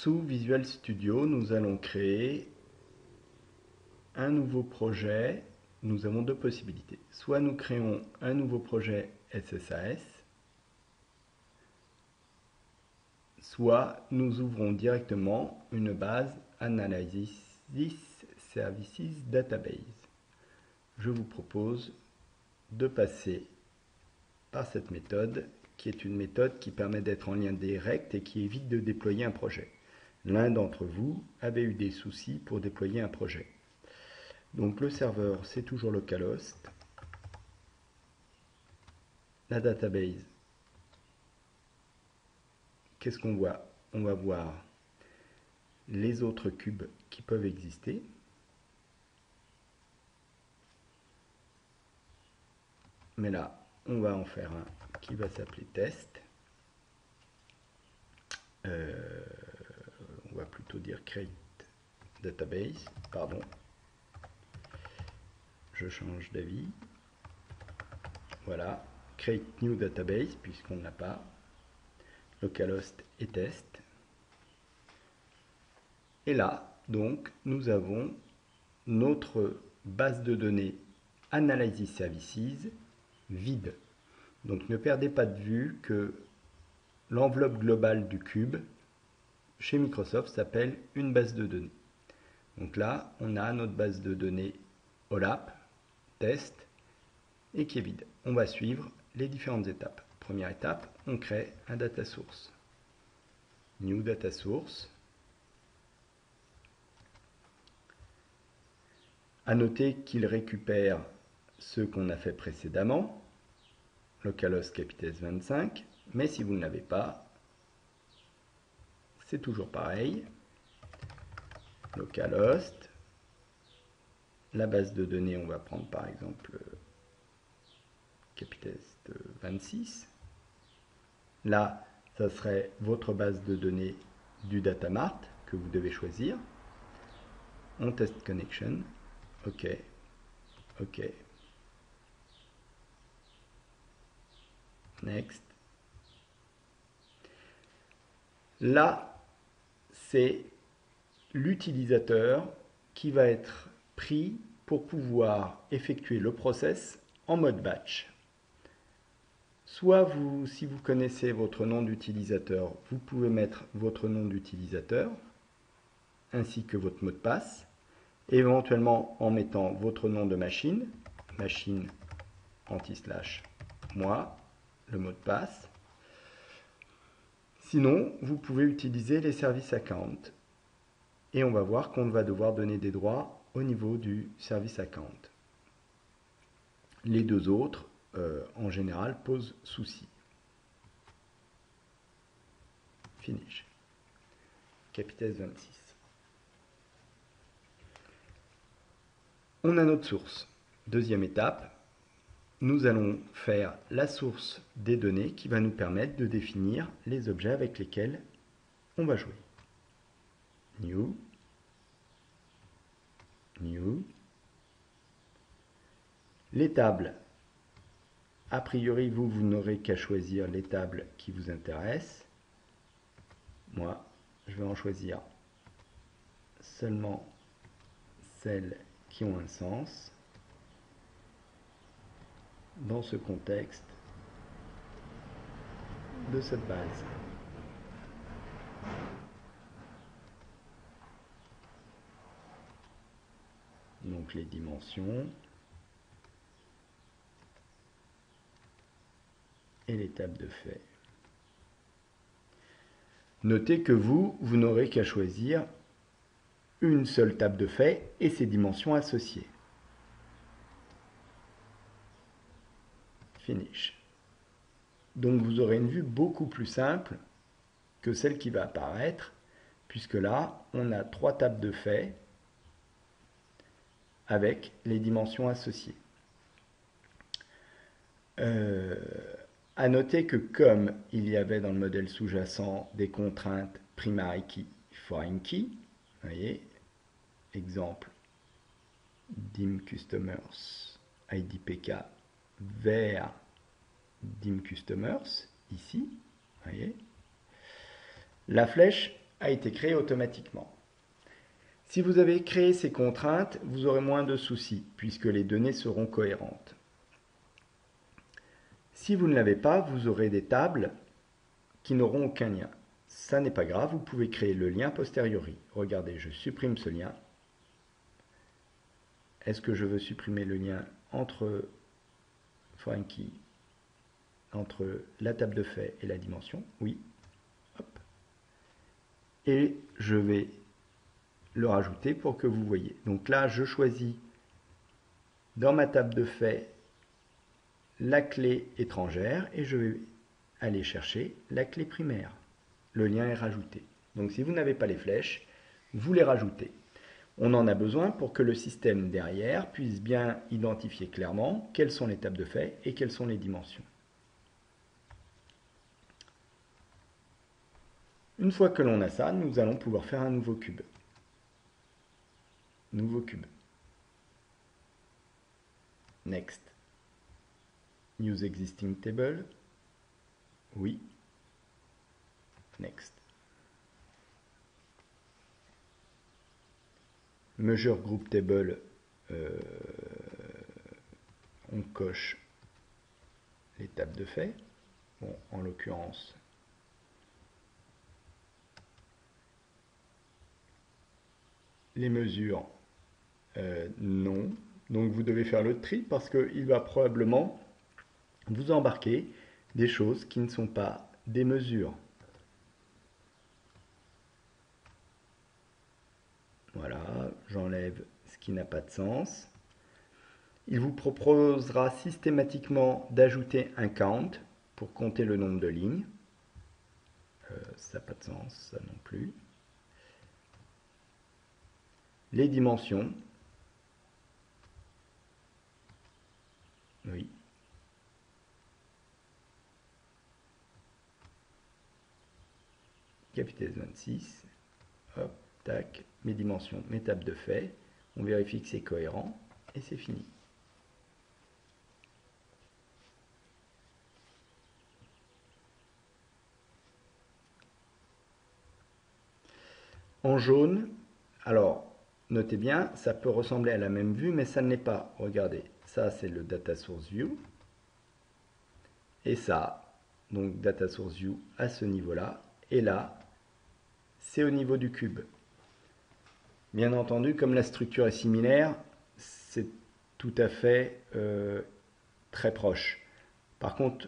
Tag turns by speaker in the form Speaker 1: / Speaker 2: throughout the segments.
Speaker 1: Sous Visual Studio, nous allons créer un nouveau projet. Nous avons deux possibilités. Soit nous créons un nouveau projet SSAS, soit nous ouvrons directement une base Analysis Services Database. Je vous propose de passer par cette méthode, qui est une méthode qui permet d'être en lien direct et qui évite de déployer un projet. L'un d'entre vous avait eu des soucis pour déployer un projet. Donc le serveur, c'est toujours localhost. La database, qu'est-ce qu'on voit? On va voir les autres cubes qui peuvent exister. Mais là, on va en faire un qui va s'appeler test. On va plutôt dire create database, pardon. Je change d'avis. Voilà, create new database, puisqu'on ne l'a pas. Localhost et test. Et là, donc, nous avons notre base de données Analysis Services vide. Donc, ne perdez pas de vue que l'enveloppe globale du cube chez Microsoft s'appelle une base de données. Donc là, on a notre base de données OLAP, test, et qui est vide. On va suivre les différentes étapes. Première étape, on crée un data source. New data source. À noter qu'il récupère ceux qu'on a fait précédemment, localhost capitès 25, mais si vous ne l'avez pas, c'est toujours pareil. Localhost, la base de données, on va prendre par exemple capitès 26. Là, ça serait votre base de données du datamart que vous devez choisir. On test connection. OK. OK. Next. Là, c'est l'utilisateur qui va être pris pour pouvoir effectuer le process en mode batch. Soit vous, si vous connaissez votre nom d'utilisateur, vous pouvez mettre votre nom d'utilisateur ainsi que votre mot de passe, éventuellement en mettant votre nom de machine, machine /moi, le mot de passe. Sinon, vous pouvez utiliser les service account. Et on va voir qu'on va devoir donner des droits au niveau du service account. Les deux autres, en général, posent souci. Finish. Capitès 26. On a notre source. Deuxième étape, nous allons faire la source des données qui va nous permettre de définir les objets avec lesquels on va jouer. New. New. Les tables, a priori, vous n'aurez qu'à choisir les tables qui vous intéressent. Moi, je vais en choisir seulement celles qui ont un sens dans ce contexte de cette base. Donc les dimensions et les tables de fait. Notez que vous n'aurez qu'à choisir une seule table de fait et ses dimensions associées. Finish. Donc vous aurez une vue beaucoup plus simple que celle qui va apparaître, puisque là, on a trois tables de fait avec les dimensions associées. À noter que comme il y avait dans le modèle sous-jacent des contraintes primary key, foreign key, vous voyez, exemple dim customers idpk vers dim customers, ici, vous voyez, la flèche a été créé automatiquement. Si vous avez créé ces contraintes, vous aurez moins de soucis, puisque les données seront cohérentes. Si vous ne l'avez pas, vous aurez des tables qui n'auront aucun lien. Ça n'est pas grave, vous pouvez créer le lien a posteriori. Regardez, je supprime ce lien. Est-ce que je veux supprimer le lien entre Frankie, entre la table de fait et la dimension? Oui. Hop. Et je vais le rajouter pour que vous voyez. Donc là, je choisis dans ma table de fait la clé étrangère et je vais aller chercher la clé primaire. Le lien est rajouté. Donc si vous n'avez pas les flèches, vous les rajoutez. On en a besoin pour que le système derrière puisse bien identifier clairement quelles sont les tables de fait et quelles sont les dimensions. Une fois que l'on a ça, nous allons pouvoir faire un nouveau cube. Nouveau cube. Next. Use existing table. Oui. Next. Measure group table. On coche les tables de fait. Bon, en l'occurrence, les mesures, non. Donc vous devez faire le tri parce qu'il va probablement vous embarquer des choses qui ne sont pas des mesures. Voilà, j'enlève ce qui n'a pas de sens. Il vous proposera systématiquement d'ajouter un count pour compter le nombre de lignes. Ça n'a pas de sens, ça non plus. Les dimensions. Oui. Capitalisme 26. Hop, tac, mes dimensions, mes tables de fait. On vérifie que c'est cohérent et c'est fini. En jaune, alors, notez bien, ça peut ressembler à la même vue, mais ça ne l'est pas. Regardez, ça c'est le Data Source View. Et ça, donc Data Source View à ce niveau-là. Et là, c'est au niveau du cube. Bien entendu, comme la structure est similaire, c'est tout à fait très proche. Par contre,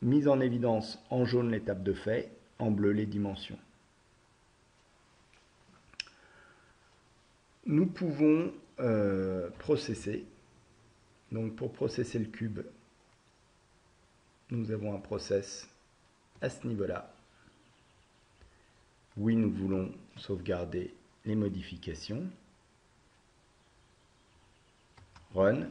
Speaker 1: mise en évidence en jaune les tables de fait, en bleu les dimensions. Nous pouvons processer. Donc pour processer le cube, nous avons un process à ce niveau-là. Oui, nous voulons sauvegarder les modifications. Run.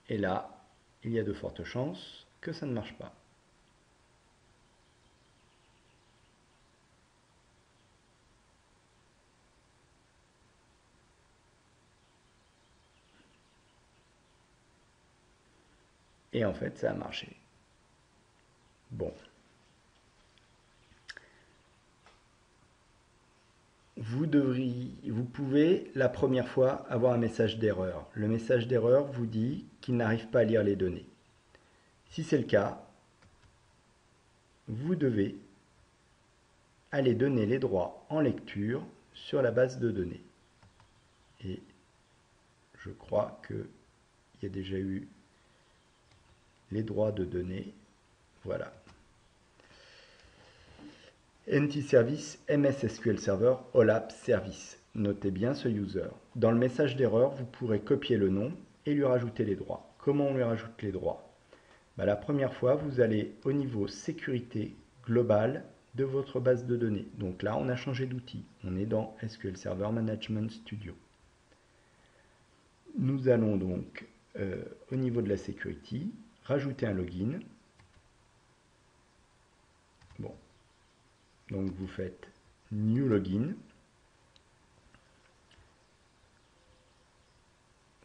Speaker 1: Et là, il y a de fortes chances que ça ne marche pas. Et en fait, ça a marché. Bon. Vous pouvez, la première fois, avoir un message d'erreur. Le message d'erreur vous dit qu'il n'arrive pas à lire les données. Si c'est le cas, vous devez aller donner les droits en lecture sur la base de données. Et je crois qu'il y a déjà eu les droits de données. Voilà. NT Service MS SQL Server OLAP Service. Notez bien ce user. Dans le message d'erreur, vous pourrez copier le nom et lui rajouter les droits. Comment on lui rajoute les droits? La première fois, vous allez au niveau sécurité globale de votre base de données. Donc là, on a changé d'outil. On est dans SQL Server Management Studio. Nous allons donc, au niveau de la sécurité, rajouter un login. Bon. Donc vous faites New Login.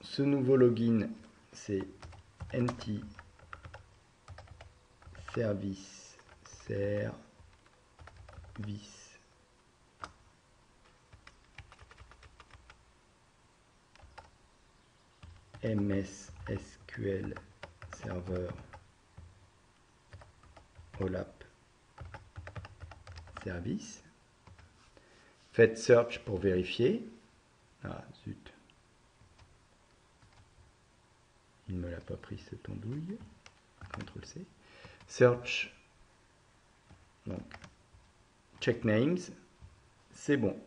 Speaker 1: Ce nouveau login, c'est NT Service MS SQL Server OLAP Service. Faites search pour vérifier. Ah zut. Il ne me l'a pas pris cette andouille. CTRL C. Search. Donc, check names. C'est bon.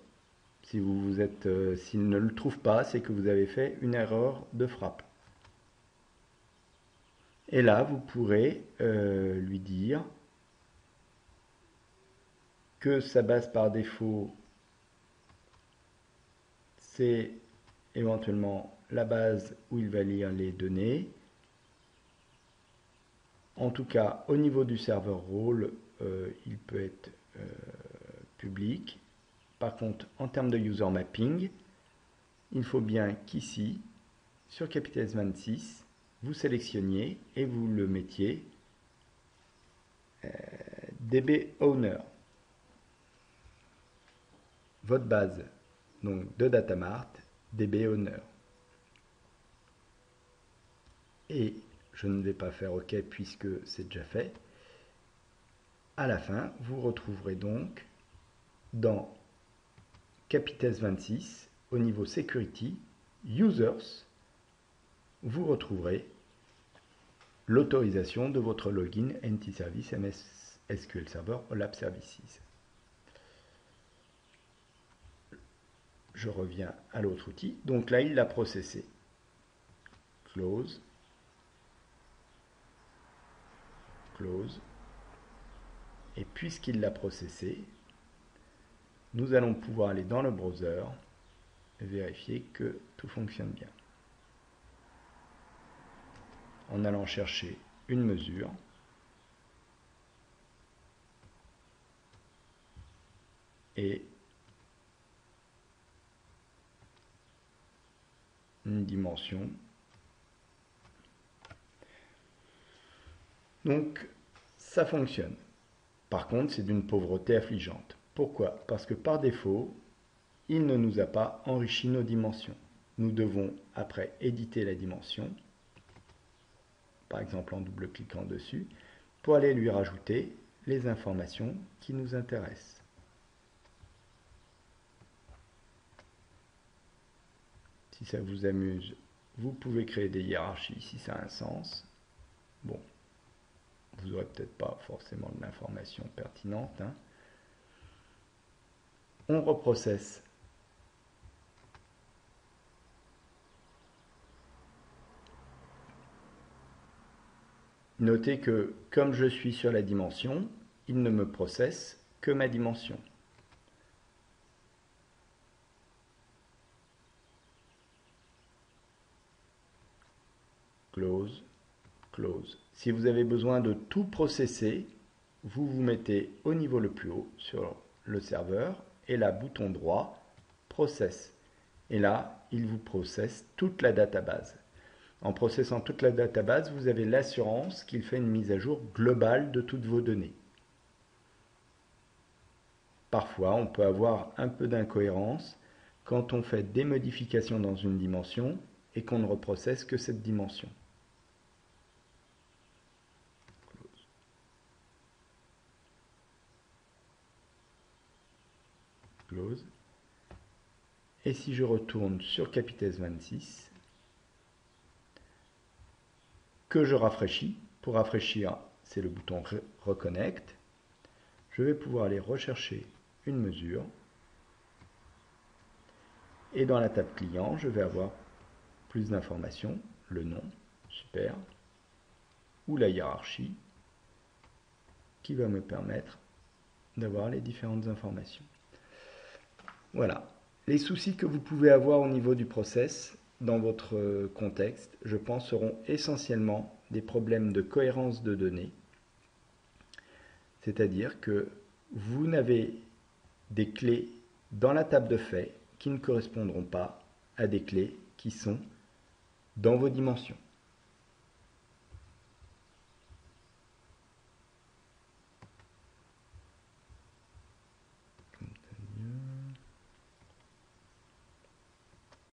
Speaker 1: Si vous êtes, s'il ne le trouve pas, c'est que vous avez fait une erreur de frappe. Et là, vous pourrez lui dire que sa base par défaut, c'est éventuellement la base où il va lire les données. En tout cas, au niveau du serveur role, il peut être public. Par contre, en termes de user mapping, il faut bien qu'ici, sur Capitès 26, vous sélectionniez et vous le mettiez DB Owner. Votre base donc, de Datamart, DB Owner. Et je ne vais pas faire OK puisque c'est déjà fait. À la fin, vous retrouverez donc dans Capitès 26, au niveau Security, Users, vous retrouverez l'autorisation de votre login NT Service MS SQL Server OLAP Services. Je reviens à l'autre outil. Donc là, il l'a processé. Close. Close. Et puisqu'il l'a processé, nous allons pouvoir aller dans le browser et vérifier que tout fonctionne bien. En allant chercher une mesure. Et une dimension. Donc, ça fonctionne. Par contre, c'est d'une pauvreté affligeante. Pourquoi? Parce que par défaut, il ne nous a pas enrichi nos dimensions. Nous devons, après, éditer la dimension, par exemple en double-cliquant dessus, pour aller lui rajouter les informations qui nous intéressent. Si ça vous amuse, vous pouvez créer des hiérarchies si ça a un sens. Bon, vous n'aurez peut-être pas forcément de l'information pertinente. Hein. On reprocesse. Notez que comme je suis sur la dimension, il ne me processe que ma dimension. Close, close. Si vous avez besoin de tout processer, vous vous mettez au niveau le plus haut sur le serveur et là, bouton droit, Process. Et là, il vous processe toute la database. En processant toute la database, vous avez l'assurance qu'il fait une mise à jour globale de toutes vos données. Parfois, on peut avoir un peu d'incohérence quand on fait des modifications dans une dimension et qu'on ne reprocesse que cette dimension. Close. Et si je retourne sur Capitès 26, que je rafraîchis, pour rafraîchir, c'est le bouton Reconnect, je vais pouvoir aller rechercher une mesure. Et dans la table client, je vais avoir plus d'informations, le nom, super, ou la hiérarchie, qui va me permettre d'avoir les différentes informations. Voilà. Les soucis que vous pouvez avoir au niveau du process dans votre contexte, je pense, seront essentiellement des problèmes de cohérence de données. C'est-à-dire que vous n'avez des clés dans la table de faits qui ne correspondront pas à des clés qui sont dans vos dimensions.